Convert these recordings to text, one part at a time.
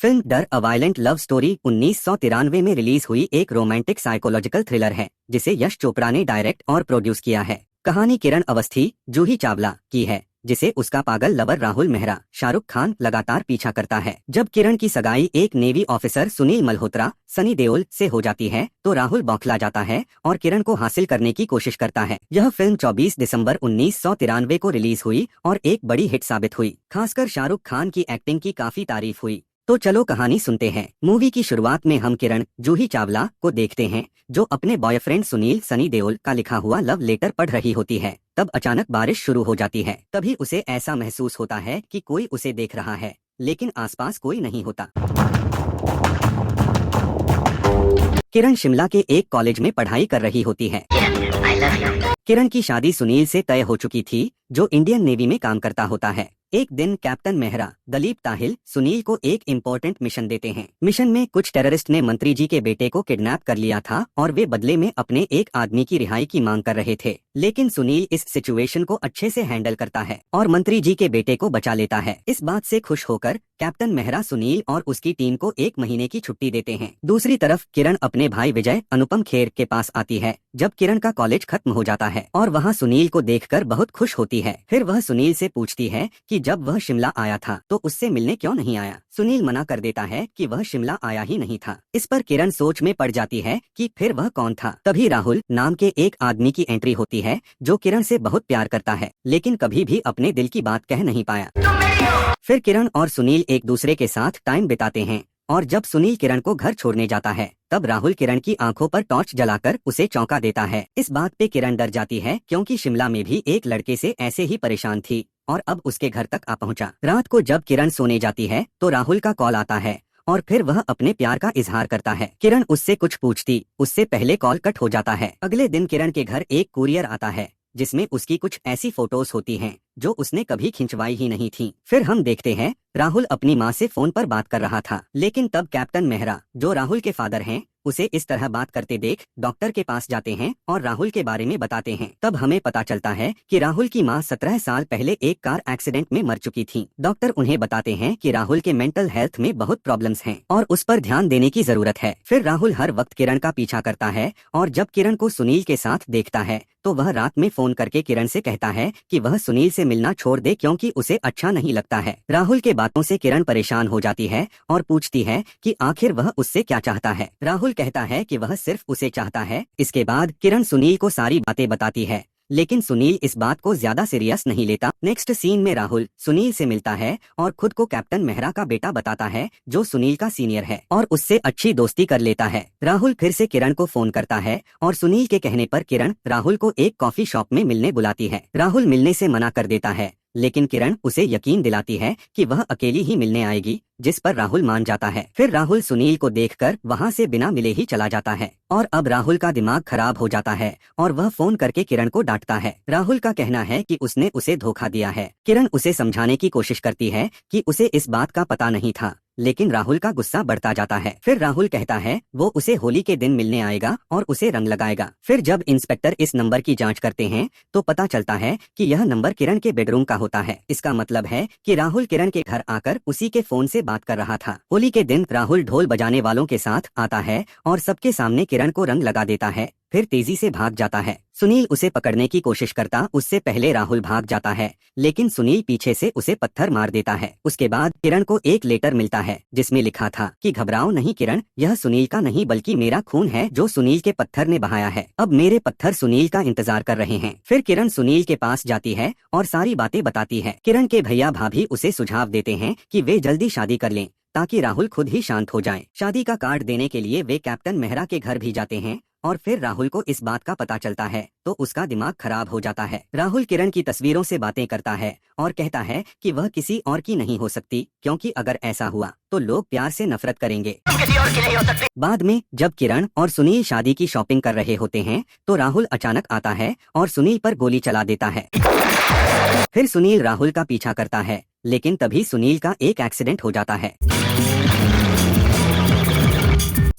Film डर अ violent love story 1993 में release हुई एक रोमांटिक साइकोलॉजिकल थ्रिलर है जिसे यश चोपड़ा ने डायरेक्ट और प्रोड्यूस किया है। कहानी किरण अवस्थी जूही चावला की है, जिसे उसका पागल लवर राहुल मेहरा शाहरुख खान लगातार पीछा करता है। जब किरण की सगाई एक नेवी ऑफिसर सुनील मल्होत्रा सनी देओल से हो जाती है तो राहुल बौखला जाता है और किरण को हासिल करने की कोशिश करता है। यह फिल्म 24 दिसंबर 1993 को रिलीज हुई और एक बड़ी हिट साबित हुई। खासकर शाहरुख खान की एक्टिंग की काफी तारीफ हुई। तो चलो कहानी सुनते हैं। मूवी की शुरुआत में हम किरण जूही चावला को देखते हैं जो अपने बॉयफ्रेंड सुनील सनी देओल का लिखा हुआ लव लेटर पढ़ रही होती है। तब अचानक बारिश शुरू हो जाती है। तभी उसे ऐसा महसूस होता है कि कोई उसे देख रहा है, लेकिन आसपास कोई नहीं होता। किरण शिमला के एक कॉलेज में पढ़ाई कर रही होती है। किरण की शादी सुनील से तय हो चुकी थी, जो इंडियन नेवी में काम करता होता है। एक दिन कैप्टन मेहरा दलीप ताहिल सुनील को एक इम्पोर्टेंट मिशन देते हैं। मिशन में कुछ टेररिस्ट ने मंत्री जी के बेटे को किडनैप कर लिया था और वे बदले में अपने एक आदमी की रिहाई की मांग कर रहे थे। लेकिन सुनील इस सिचुएशन को अच्छे से हैंडल करता है और मंत्री जी के बेटे को बचा लेता है। इस बात से खुश होकर कैप्टन मेहरा सुनील और उसकी टीम को 1 महीने की छुट्टी देते हैं। दूसरी तरफ किरण अपने भाई विजय अनुपम खेर के पास आती है जब किरण का कॉलेज खत्म हो जाता है और वहाँ सुनील को देखकर बहुत खुश होती है। फिर वह सुनील से पूछती है कि जब वह शिमला आया था तो उससे मिलने क्यों नहीं आया। सुनील मना कर देता है कि वह शिमला आया ही नहीं था। इस पर किरण सोच में पड़ जाती है कि फिर वह कौन था। तभी राहुल नाम के एक आदमी की एंट्री होती है जो किरण से बहुत प्यार करता है, लेकिन कभी भी अपने दिल की बात कह नहीं पाया। फिर किरण और सुनील एक दूसरे के साथ टाइम बिताते हैं और जब सुनील किरण को घर छोड़ने जाता है तब राहुल किरण की आंखों पर टॉर्च जलाकर उसे चौंका देता है। इस बात पे किरण डर जाती है क्योंकि शिमला में भी एक लड़के से ऐसे ही परेशान थी और अब उसके घर तक आ पहुंचा। रात को जब किरण सोने जाती है तो राहुल का कॉल आता है और फिर वह अपने प्यार का इजहार करता है। किरण उससे कुछ पूछती उससे पहले कॉल कट हो जाता है। अगले दिन किरण के घर एक कुरियर आता है जिसमें उसकी कुछ ऐसी फोटोज होती हैं जो उसने कभी खिंचवाई ही नहीं थी। फिर हम देखते हैं राहुल अपनी माँ से फोन पर बात कर रहा था, लेकिन तब कैप्टन मेहरा जो राहुल के फादर हैं उसे इस तरह बात करते देख डॉक्टर के पास जाते हैं और राहुल के बारे में बताते हैं। तब हमें पता चलता है कि राहुल की माँ 17 साल पहले एक कार एक्सीडेंट में मर चुकी थी। डॉक्टर उन्हें बताते हैं कि राहुल के मेंटल हेल्थ में बहुत प्रॉब्लम्स हैं और उस पर ध्यान देने की जरूरत है। फिर राहुल हर वक्त किरण का पीछा करता है और जब किरण को सुनील के साथ देखता है तो वह रात में फोन करके किरण से कहता है कि वह सुनील से मिलना छोड़ दे क्योंकि उसे अच्छा नहीं लगता है। राहुल के बातों से किरण परेशान हो जाती है और पूछती है कि आखिर वह उससे क्या चाहता है। राहुल कहता है कि वह सिर्फ उसे चाहता है। इसके बाद किरण सुनील को सारी बातें बताती है, लेकिन सुनील इस बात को ज्यादा सीरियस नहीं लेता। नेक्स्ट सीन में राहुल सुनील से मिलता है और खुद को कैप्टन मेहरा का बेटा बताता है जो सुनील का सीनियर है और उससे अच्छी दोस्ती कर लेता है। राहुल फिर से किरण को फोन करता है और सुनील के कहने पर किरण राहुल को एक कॉफी शॉप में मिलने बुलाती है। राहुल मिलने से मना कर देता है, लेकिन किरण उसे यकीन दिलाती है कि वह अकेली ही मिलने आएगी, जिस पर राहुल मान जाता है। फिर राहुल सुनील को देखकर वहां से बिना मिले ही चला जाता है और अब राहुल का दिमाग खराब हो जाता है और वह फोन करके किरण को डांटता है। राहुल का कहना है कि उसने उसे धोखा दिया है। किरण उसे समझाने की कोशिश करती है कि उसे इस बात का पता नहीं था, लेकिन राहुल का गुस्सा बढ़ता जाता है। फिर राहुल कहता है वो उसे होली के दिन मिलने आएगा और उसे रंग लगाएगा। फिर जब इंस्पेक्टर इस नंबर की जांच करते हैं तो पता चलता है कि यह नंबर किरण के बेडरूम का होता है। इसका मतलब है कि राहुल किरण के घर आकर उसी के फोन से बात कर रहा था। होली के दिन राहुल ढोल बजाने वालों के साथ आता है और सबके सामने किरण को रंग लगा देता है, फिर तेजी से भाग जाता है। सुनील उसे पकड़ने की कोशिश करता उससे पहले राहुल भाग जाता है, लेकिन सुनील पीछे से उसे पत्थर मार देता है। उसके बाद किरण को एक लेटर मिलता है जिसमें लिखा था कि घबराओ नहीं किरण, यह सुनील का नहीं बल्कि मेरा खून है जो सुनील के पत्थर ने बहाया है। अब मेरे पत्थर सुनील का इंतजार कर रहे हैं। फिर किरण सुनील के पास जाती है और सारी बातें बताती है। किरण के भैया भाभी उसे सुझाव देते हैं कि वे जल्दी शादी कर लें ताकि राहुल खुद ही शांत हो जाए। शादी का कार्ड देने के लिए वे कैप्टन मेहरा के घर भी जाते हैं और फिर राहुल को इस बात का पता चलता है तो उसका दिमाग खराब हो जाता है। राहुल किरण की तस्वीरों से बातें करता है और कहता है कि वह किसी और की नहीं हो सकती क्योंकि अगर ऐसा हुआ तो लोग प्यार से नफरत करेंगे। बाद में जब किरण और सुनील शादी की शॉपिंग कर रहे होते हैं तो राहुल अचानक आता है और सुनील पर गोली चला देता है। फिर सुनील राहुल का पीछा करता है, लेकिन तभी सुनील का एक एक्सीडेंट हो जाता है।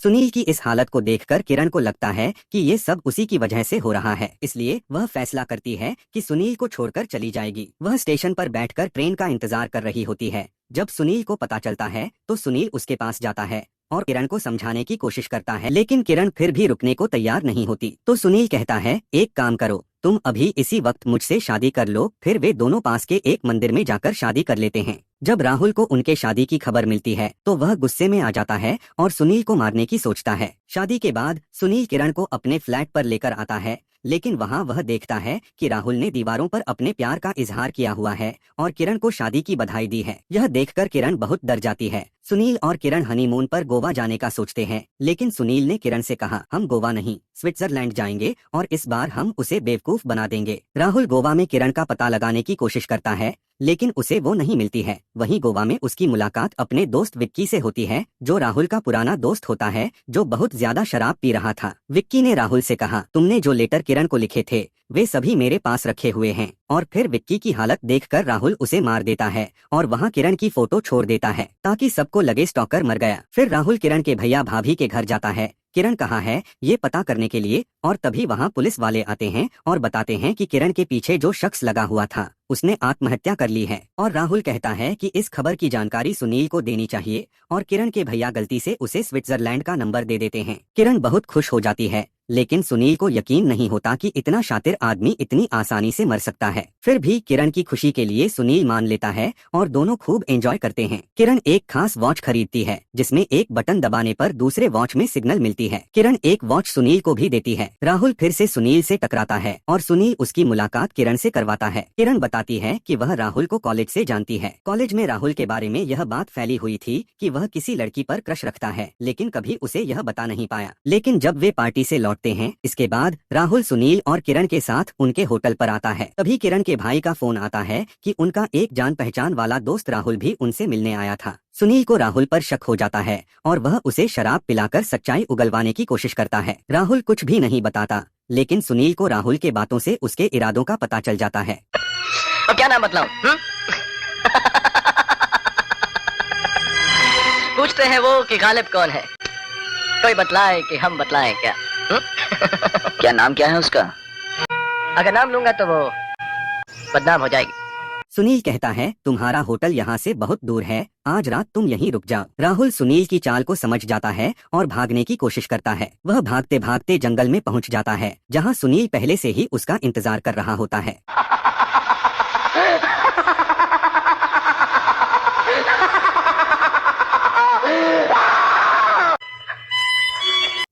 सुनील की इस हालत को देखकर किरण को लगता है कि ये सब उसी की वजह से हो रहा है, इसलिए वह फैसला करती है कि सुनील को छोड़कर चली जाएगी। वह स्टेशन पर बैठकर ट्रेन का इंतजार कर रही होती है। जब सुनील को पता चलता है तो सुनील उसके पास जाता है और किरण को समझाने की कोशिश करता है, लेकिन किरण फिर भी रुकने को तैयार नहीं होती। तो सुनील कहता है, एक काम करो, तुम अभी इसी वक्त मुझसे शादी कर लो, फिर वे दोनों पास के एक मंदिर में जाकर शादी कर लेते हैं। जब राहुल को उनके शादी की खबर मिलती है तो वह गुस्से में आ जाता है और सुनील को मारने की सोचता है। शादी के बाद सुनील किरण को अपने फ्लैट पर लेकर आता है, लेकिन वहाँ वह देखता है कि राहुल ने दीवारों पर अपने प्यार का इजहार किया हुआ है और किरण को शादी की बधाई दी है। यह देखकर किरण बहुत डर जाती है। सुनील और किरण हनीमून पर गोवा जाने का सोचते हैं, लेकिन सुनील ने किरण से कहा, हम गोवा नहीं स्विट्जरलैंड जाएंगे और इस बार हम उसे बेवकूफ बना देंगे। राहुल गोवा में किरण का पता लगाने की कोशिश करता है, लेकिन उसे वो नहीं मिलती है। वहीं गोवा में उसकी मुलाकात अपने दोस्त विक्की से होती है, जो राहुल का पुराना दोस्त होता है, जो बहुत ज्यादा शराब पी रहा था। विक्की ने राहुल से कहा, तुमने जो लेटर किरण को लिखे थे वे सभी मेरे पास रखे हुए हैं। और फिर विक्की की हालत देखकर राहुल उसे मार देता है और वहाँ किरण की फोटो छोड़ देता है ताकि सबको लगे स्टॉकर मर गया। फिर राहुल किरण के भैया भाभी के घर जाता है, किरण कहाँ है ये पता करने के लिए, और तभी वहाँ पुलिस वाले आते हैं और बताते हैं कि किरण के पीछे जो शख्स लगा हुआ था उसने आत्महत्या कर ली है। और राहुल कहता है कि इस खबर की जानकारी सुनील को देनी चाहिए और किरण के भैया गलती से उसे स्विट्जरलैंड का नंबर दे देते हैं। किरण बहुत खुश हो जाती है, लेकिन सुनील को यकीन नहीं होता कि इतना शातिर आदमी इतनी आसानी से मर सकता है। फिर भी किरण की खुशी के लिए सुनील मान लेता है और दोनों खूब एंजॉय करते हैं। किरण एक खास वॉच खरीदती है जिसमें एक बटन दबाने पर दूसरे वॉच में सिग्नल मिलती है। किरण एक वॉच सुनील को भी देती है। राहुल फिर से सुनील से टकराता है और सुनील उसकी मुलाकात किरण से करवाता है। किरण बताती है कि वह राहुल को कॉलेज से जानती है। कॉलेज में राहुल के बारे में यह बात फैली हुई थी कि वह किसी लड़की पर क्रश रखता है, लेकिन कभी उसे यह बता नहीं पाया। लेकिन जब वे पार्टी से लौटते हैं, इसके बाद राहुल सुनील और किरण के साथ उनके होटल पर आता है। तभी किरण के भाई का फोन आता है कि उनका एक जान पहचान वाला दोस्त राहुल भी उनसे मिलने आया था। सुनील को राहुल पर शक हो जाता है और वह उसे शराब पिलाकर सच्चाई उगलवाने की कोशिश करता है। राहुल कुछ भी नहीं बताता, लेकिन सुनील को राहुल के बातों से उसके इरादों का पता चल जाता है। और क्या नाम बतलाऊं? पूछते हैं वो कि गालिब कौन है, कोई बतलाए कि हम बतलाएं क्या? क्या नाम क्या है उसका? अगर नाम लूंगा तो वो बदनाम हो जाएगी। सुनील कहता है, तुम्हारा होटल यहाँ से बहुत दूर है, आज रात तुम यहीं रुक जाओ। राहुल सुनील की चाल को समझ जाता है और भागने की कोशिश करता है। वह भागते भागते जंगल में पहुँच जाता है, जहाँ सुनील पहले से ही उसका इंतजार कर रहा होता है।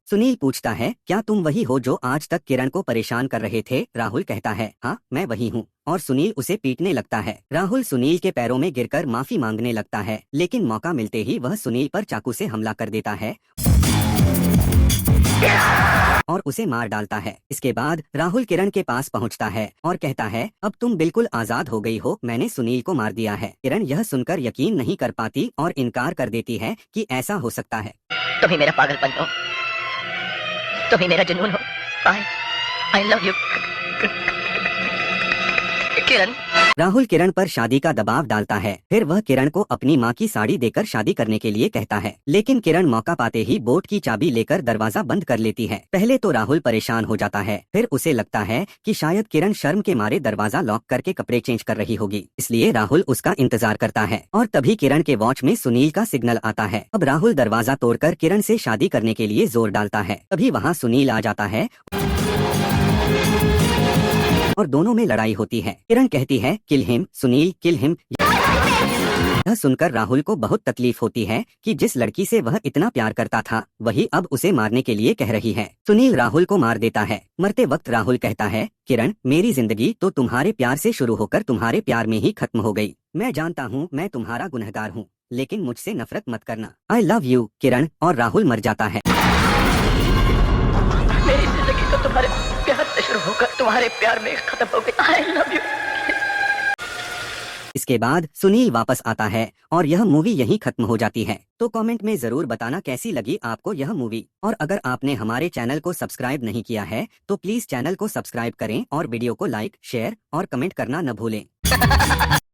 सुनील पूछता है, क्या तुम वही हो जो आज तक किरण को परेशान कर रहे थे? राहुल कहता है, हाँ मैं वही हूँ, और सुनील उसे पीटने लगता है। राहुल सुनील के पैरों में गिरकर माफी मांगने लगता है, लेकिन मौका मिलते ही वह सुनील पर चाकू से हमला कर देता है और उसे मार डालता है। इसके बाद राहुल किरण के पास पहुंचता है और कहता है, अब तुम बिल्कुल आजाद हो गई हो, मैंने सुनील को मार दिया है। किरण यह सुनकर यकीन नहीं कर पाती और इनकार कर देती है कि ऐसा हो सकता है। तुम ही मेरा पागलपन हो, तुम ही मेरा जुनून हो। I love you, किरण। राहुल किरण पर शादी का दबाव डालता है। फिर वह किरण को अपनी माँ की साड़ी देकर शादी करने के लिए कहता है, लेकिन किरण मौका पाते ही बोट की चाबी लेकर दरवाजा बंद कर लेती है। पहले तो राहुल परेशान हो जाता है, फिर उसे लगता है कि शायद किरण शर्म के मारे दरवाजा लॉक करके कपड़े चेंज कर रही होगी, इसलिए राहुल उसका इंतजार करता है। और तभी किरण के वॉच में सुनील का सिग्नल आता है। अब राहुल दरवाजा तोड़कर किरण से शादी करने के लिए जोर डालता है। तभी वहाँ सुनील आ जाता है और दोनों में लड़ाई होती है। किरण कहती है, kill him, Sunil kill him. यह सुनकर राहुल को बहुत तकलीफ होती है कि जिस लड़की से वह इतना प्यार करता था वही अब उसे मारने के लिए कह रही है। सुनील राहुल को मार देता है। मरते वक्त राहुल कहता है, किरण मेरी जिंदगी तो तुम्हारे प्यार से शुरू होकर तुम्हारे प्यार में ही खत्म हो गई। मैं जानता हूँ मैं तुम्हारा गुनहगार हूँ, लेकिन मुझसे नफरत मत करना। आई लव यू किरण। और राहुल मर जाता है। मेरी जिंदगी तो तुम्हारे प्यार से शुरू होकर तुम्हारे प्यार में खत्म हो गई। I love you। इसके बाद सुनील वापस आता है और यह मूवी यहीं खत्म हो जाती है। तो कमेंट में जरूर बताना कैसी लगी आपको यह मूवी, और अगर आपने हमारे चैनल को सब्सक्राइब नहीं किया है तो प्लीज चैनल को सब्सक्राइब करें और वीडियो को लाइक, शेयर और कमेंट करना न भूलें।